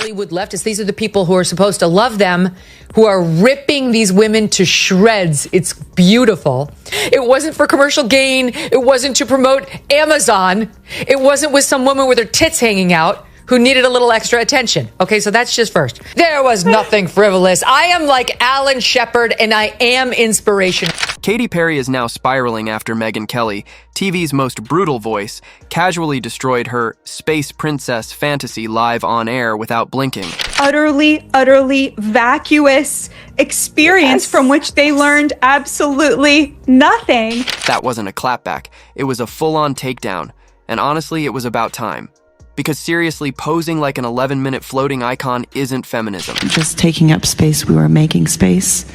Hollywood leftists. These are the people who are supposed to love them, who are ripping these women to shreds. It's beautiful. It wasn't for commercial gain. It wasn't to promote Amazon. It wasn't with some woman with her tits hanging out who needed a little extra attention. Okay, so that's just first. There was nothing frivolous. I am like Alan Shepard, and I am inspirational. Katy Perry is now spiraling after Megyn Kelly, TV's most brutal voice, casually destroyed her space princess fantasy live on air without blinking. Utterly vacuous experience from which they learned absolutely nothing. That wasn't a clapback. It was a full-on takedown. And honestly, it was about time. Because seriously, posing like an 11-minute floating icon isn't feminism. Just taking up space, we were making space.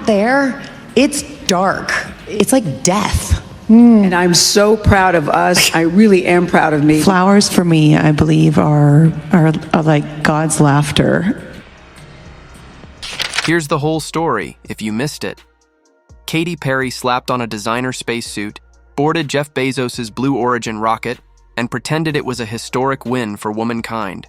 There, it's dark. It's like death. And I'm so proud of us. I really am proud of me. Flowers for me, I believe, are like God's laughter. Here's the whole story, if you missed it. Katy Perry slapped on a designer spacesuit, boarded Jeff Bezos' Blue Origin rocket, and pretended it was a historic win for womankind.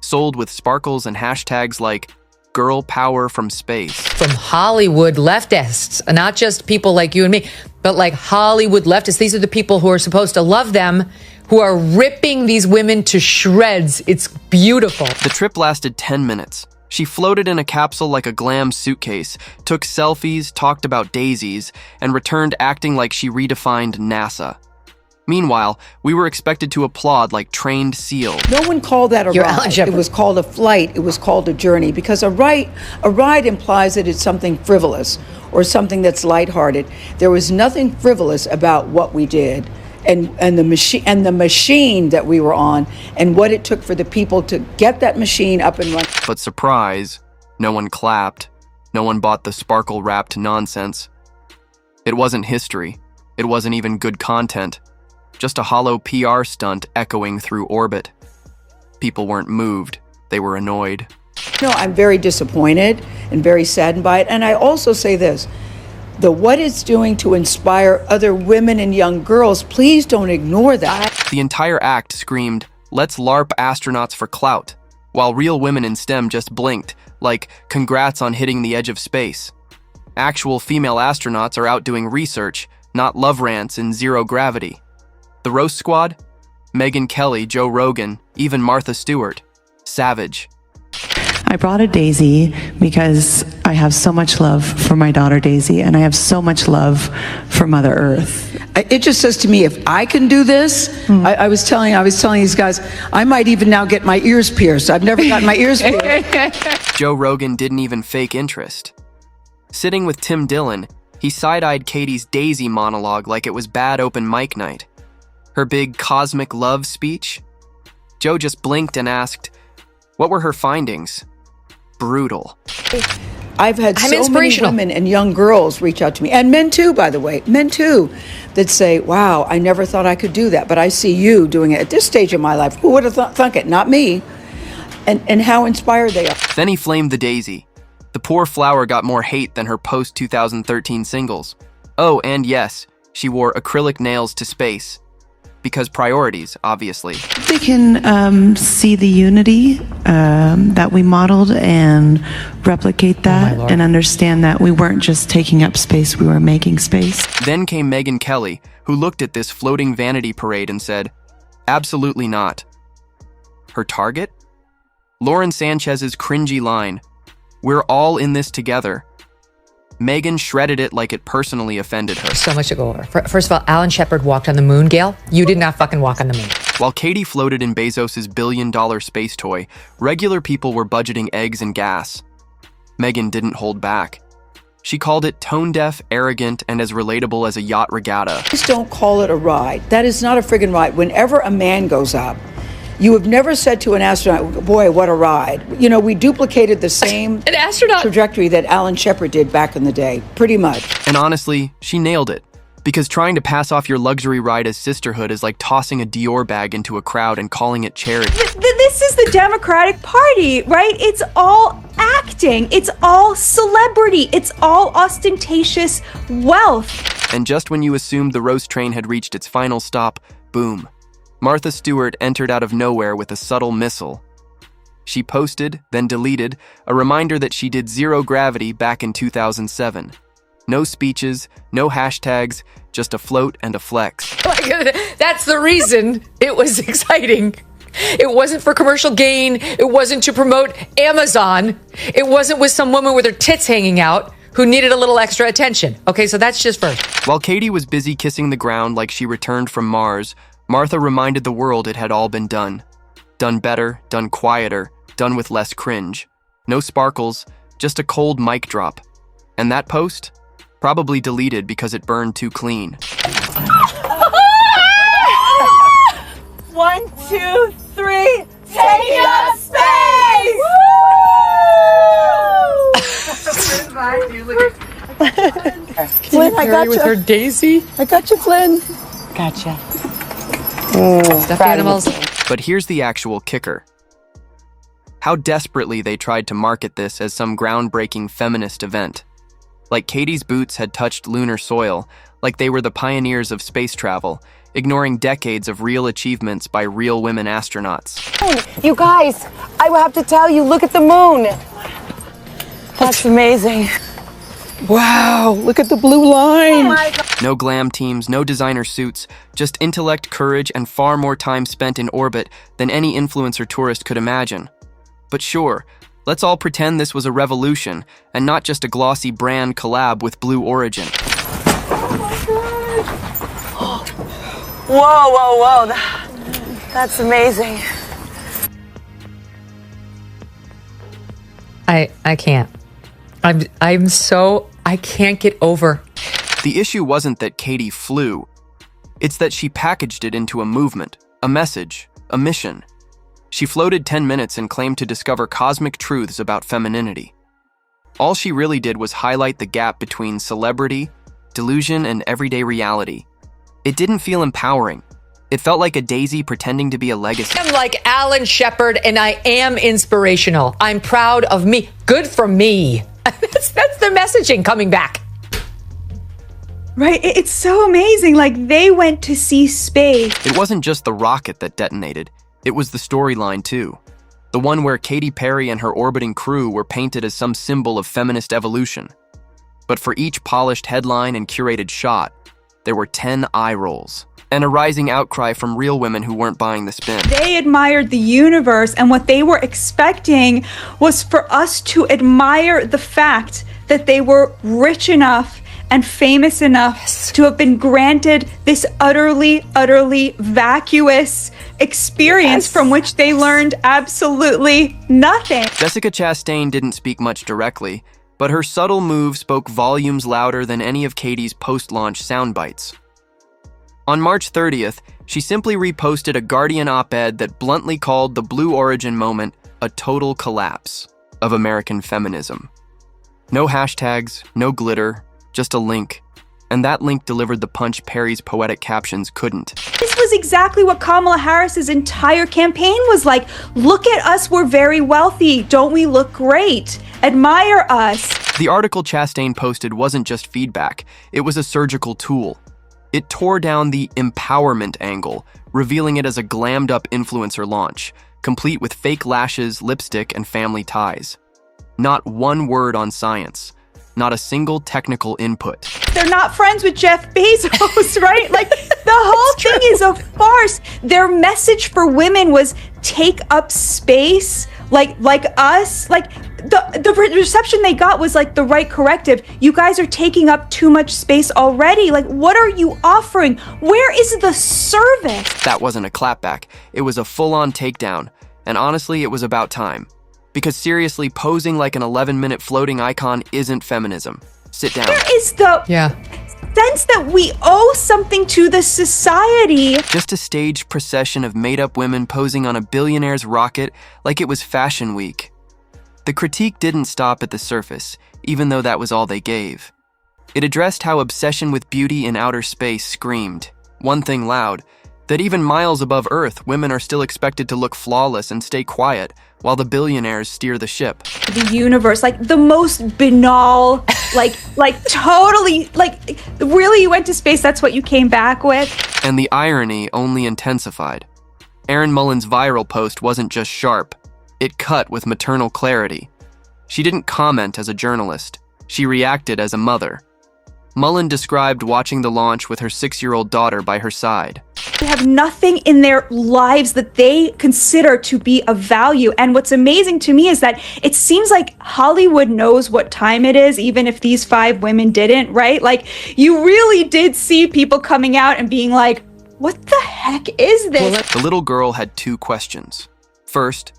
Sold with sparkles and hashtags like girl power from space. From Hollywood leftists, not just people like you and me, but like Hollywood leftists. These are the people who are supposed to love them, who are ripping these women to shreds. It's beautiful. The trip lasted 10 minutes. She floated in a capsule like a glam suitcase, took selfies, talked about daisies, and returned acting like she redefined NASA. Meanwhile, we were expected to applaud like trained seals. No one called that a ride. It was called a flight. It was called a journey. Because a ride implies that it's something frivolous or something that's lighthearted. There was nothing frivolous about what we did. And the machine that we were on, and what it took for the people to get that machine up and running. But surprise, no one clapped. No one bought the sparkle-wrapped nonsense. It wasn't history. It wasn't even good content. Just a hollow PR stunt echoing through orbit. People weren't moved. They were annoyed. No, I'm very disappointed and very saddened by it. And I also say this. What it's doing to inspire other women and young girls, please don't ignore that. The entire act screamed, "Let's LARP astronauts for clout," while real women in STEM just blinked, like, congrats on hitting the edge of space. Actual female astronauts are out doing research, not love rants in zero gravity. The roast squad? Megyn Kelly, Joe Rogan, even Martha Stewart. Savage. I brought a daisy because I have so much love for my daughter Daisy, and I have so much love for Mother Earth. It just says to me, if I can do this, I was telling these guys, I might even now get my ears pierced. I've never gotten my ears pierced. Joe Rogan didn't even fake interest. Sitting with Tim Dillon, he side-eyed Katy's Daisy monologue like it was bad open mic night. Her big cosmic love speech? Joe just blinked and asked, what were her findings? Brutal. I've had so many women and young girls reach out to me, and men too, by the way, men too, that say, wow, I never thought I could do that, but I see you doing it at this stage of my life. Who would have thunk it? Not me. And how inspired they are. Then he flamed the daisy. The poor flower got more hate than her post-2013 singles. Oh, and yes, she wore acrylic nails to space. Because priorities, obviously. They can see the unity that we modeled and replicate that and understand that we weren't just taking up space, we were making space. Then came Megyn Kelly, who looked at this floating vanity parade and said, absolutely not. Her target? Lauren Sanchez's cringy line, we're all in this together. Megyn shredded it like it personally offended her. So much to go over. First of all, Alan Shepard walked on the moon, Gail. You did not fucking walk on the moon. While Katy floated in Bezos' billion-dollar space toy, regular people were budgeting eggs and gas. Megyn didn't hold back. She called it tone-deaf, arrogant, and as relatable as a yacht regatta. Just don't call it a ride. That is not a friggin' ride. Whenever a man goes up, you have never said to an astronaut, boy, what a ride. You know, we duplicated the same trajectory that Alan Shepard did back in the day, pretty much. And honestly, she nailed it. Because trying to pass off your luxury ride as sisterhood is like tossing a Dior bag into a crowd and calling it charity. This is the Democratic Party, right? It's all acting. It's all celebrity. It's all ostentatious wealth. And just when you assumed the roast train had reached its final stop, boom. Martha Stewart entered out of nowhere with a subtle missile. She posted, then deleted, a reminder that she did zero gravity back in 2007. No speeches, no hashtags, just a float and a flex. That's the reason it was exciting. It wasn't for commercial gain. It wasn't to promote Amazon. It wasn't with some woman with her tits hanging out who needed a little extra attention. Okay, so that's just first. While Katy was busy kissing the ground like she returned from Mars, Martha reminded the world it had all been done. Done better, done quieter, done with less cringe. No sparkles, just a cold mic drop. And that post? Probably deleted because it burned too clean. 1, 2, 3, taking up space! Flynn, I got With her you. daisy. I got you, Flynn. Gotcha. Stuffed animals. But here's the actual kicker. How desperately they tried to market this as some groundbreaking feminist event. Like Katy's boots had touched lunar soil, like they were the pioneers of space travel, ignoring decades of real achievements by real women astronauts. You guys, I will have to tell you, look at the moon. That's amazing. Wow, look at the blue line. No glam teams, no designer suits, just intellect, courage, and far more time spent in orbit than any influencer tourist could imagine. But sure, let's all pretend this was a revolution and not just a glossy brand collab with Blue Origin. Whoa. That's amazing. I can't. I can't get over. The issue wasn't that Katy flew. It's that she packaged it into a movement, a message, a mission. She floated 10 minutes and claimed to discover cosmic truths about femininity. All she really did was highlight the gap between celebrity, delusion, and everyday reality. It didn't feel empowering. It felt like a daisy pretending to be a legacy. I'm like Alan Shepard, and I am inspirational. I'm proud of me. Good for me. That's the messaging coming back. Right? It's so amazing. Like, they went to see space. It wasn't just the rocket that detonated. It was the storyline, too. The one where Katy Perry and her orbiting crew were painted as some symbol of feminist evolution. But for each polished headline and curated shot, there were 10 eye rolls and a rising outcry from real women who weren't buying the spin. They admired the universe, and what they were expecting was for us to admire the fact that they were rich enough and famous enough to have been granted this utterly vacuous experience from which they learned absolutely nothing. Jessica Chastain didn't speak much directly, but her subtle move spoke volumes louder than any of Katy's post-launch soundbites. On March 30th, she simply reposted a Guardian op-ed that bluntly called the Blue Origin moment a total collapse of American feminism. No hashtags, no glitter, just a link. And that link delivered the punch Perry's poetic captions couldn't. This was exactly what Kamala Harris's entire campaign was like. Look at us, we're very wealthy. Don't we look great? Admire us. The article Chastain posted wasn't just feedback, it was a surgical tool. It tore down the empowerment angle, revealing it as a glammed-up influencer launch, complete with fake lashes, lipstick, and family ties. Not one word on science. Not a single technical input. They're not friends with Jeff Bezos, right? Like, the whole thing is a farce. Their message for women was take up space, like us. Like, the reception they got was like the right corrective. You guys are taking up too much space already. Like, what are you offering? Where is the service? That wasn't a clapback. It was a full-on takedown. And honestly, it was about time. Because seriously, posing like an 11-minute floating icon isn't feminism. Sit down. Where is the sense that we owe something to the society? Just a staged procession of made-up women posing on a billionaire's rocket like it was Fashion Week. The critique didn't stop at the surface, even though that was all they gave. It addressed how obsession with beauty in outer space screamed, one thing loud, that even miles above Earth, women are still expected to look flawless and stay quiet, while the billionaires steer the ship. The universe, like the most banal, like totally, like really you went to space, that's what you came back with? And the irony only intensified. Erin Mullen's viral post wasn't just sharp, it cut with maternal clarity. She didn't comment as a journalist, she reacted as a mother. Mullen described watching the launch with her 6-year-old daughter by her side. They have nothing in their lives that they consider to be of value. And what's amazing to me is that it seems like Hollywood knows what time it is, even if these 5 women didn't, right? Like, you really did see people coming out and being like, what the heck is this? The little girl had 2 questions. First,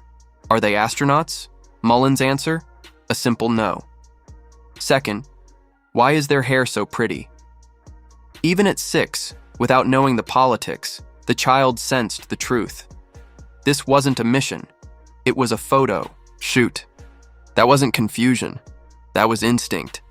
are they astronauts? Mullen's answer, a simple no. Second, why is their hair so pretty? Even at 6, without knowing the politics, the child sensed the truth. This wasn't a mission. It was a photo shoot. That wasn't confusion. That was instinct.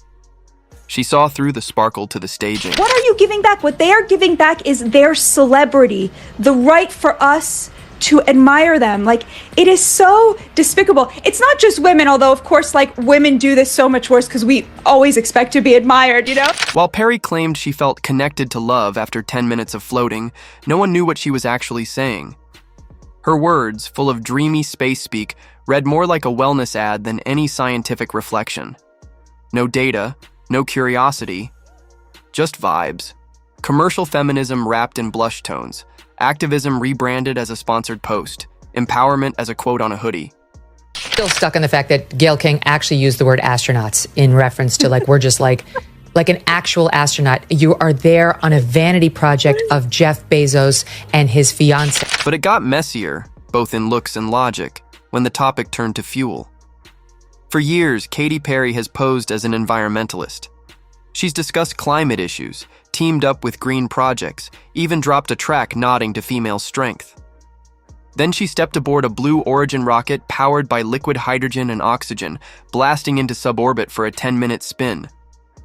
She saw through the sparkle to the staging. What are you giving back? What they are giving back is their celebrity, the right for us to admire them. Like, it is so despicable. It's not just women, although of course, like, women do this so much worse because we always expect to be admired, you know? While Perry claimed she felt connected to love after 10 minutes of floating, no one knew what she was actually saying. Her words, full of dreamy space speak, read more like a wellness ad than any scientific reflection. No data, no curiosity, just vibes. Commercial feminism wrapped in blush tones. Activism rebranded as a sponsored post. Empowerment as a quote on a hoodie. Still stuck on the fact that Gayle King actually used the word astronauts in reference to, like, we're just like an actual astronaut. You are there on a vanity project of Jeff Bezos and his fiance. But it got messier, both in looks and logic, when the topic turned to fuel. For years, Katy Perry has posed as an environmentalist. She's discussed climate issues, teamed up with green projects, even dropped a track nodding to female strength. Then she stepped aboard a Blue Origin rocket powered by liquid hydrogen and oxygen, blasting into suborbit for a 10-minute spin.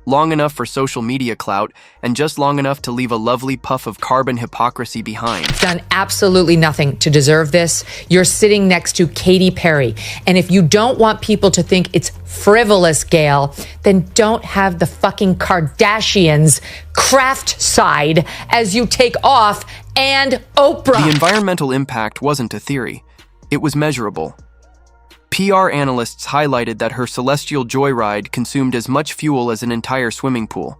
Long enough for social media clout, and just long enough to leave a lovely puff of carbon hypocrisy behind. Done absolutely nothing to deserve this. You're sitting next to Katy Perry. And if you don't want people to think it's frivolous, Gayle, then don't have the fucking Kardashians craft side as you take off and Oprah. The environmental impact wasn't a theory. It was measurable. PR analysts highlighted that her celestial joyride consumed as much fuel as an entire swimming pool,